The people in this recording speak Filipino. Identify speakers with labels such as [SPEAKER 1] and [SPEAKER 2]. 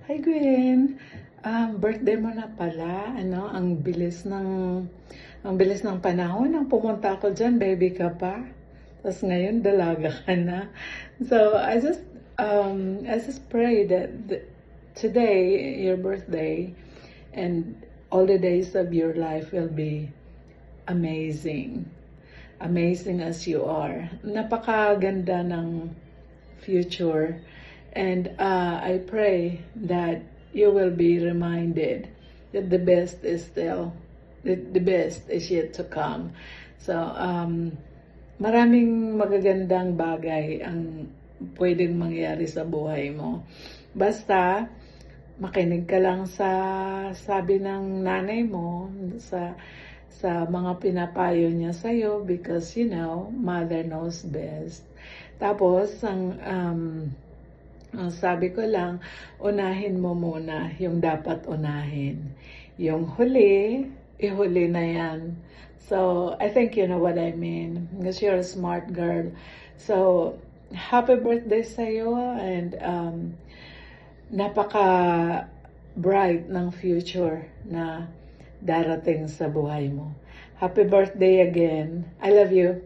[SPEAKER 1] Hi Gwen, birthday mo na pala, ano, ang bilis ng panahon, nang pumunta ako dyan, baby ka pa, tapos ngayon, dalaga ka na. So, I just pray that today, your birthday, and all the days of your life will be amazing. Amazing as you are. Napakaganda ng future. And I pray that you will be reminded that the best is yet to come. So, maraming magagandang bagay ang pwedeng mangyari sa buhay mo. Basta, makinig ka lang sa sabi ng nanay mo, sa mga pinapayo niya sa'yo, because mother knows best. Tapos, ang sabi ko lang, unahin mo muna yung dapat unahin. Yung huli, ihuli na yan. So, I think you know what I mean. Because you're a smart girl. So, happy birthday sa'yo, and napaka-bright ng future na darating sa buhay mo. Happy birthday again. I love you.